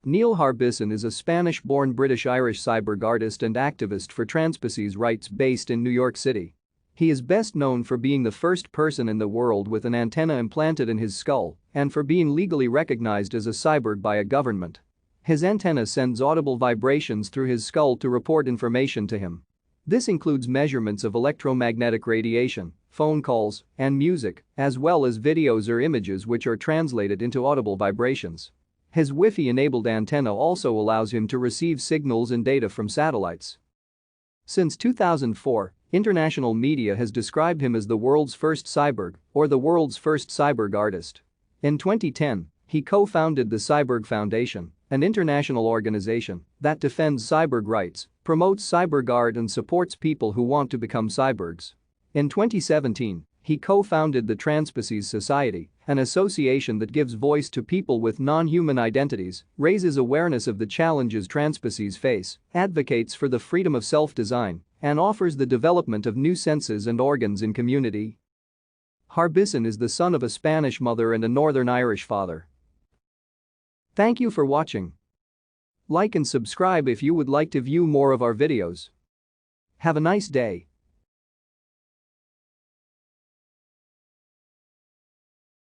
Neil Harbisson is a Spanish-born British-Irish cyborg artist and activist for transpecies rights based in New York City. He is best known for being the first person in the world with an antenna implanted in his skull and for being legally recognized as a cyborg by a government. His antenna sends audible vibrations through his skull to report information to him. This includes measurements of electromagnetic radiation, phone calls, and music, as well as videos or images which are translated into audible vibrations. His Wi-Fi-enabled antenna also allows him to receive signals and data from satellites. Since 2004, international media has described him as the world's first cyborg or the world's first cyborg artist. In 2010, he co-founded the Cyborg Foundation, an international organization that defends cyborg rights, promotes cyborg art and supports people who want to become cyborgs. In 2017, he co-founded the Transpecies Society, an association that gives voice to people with non-human identities, raises awareness of the challenges transpecies face, advocates for the freedom of self-design, and offers the development of new senses and organs in community. Harbisson is the son of a Spanish mother and a Northern Irish father. Thank you for watching. Like and subscribe if you would like to view more of our videos. Have a nice day.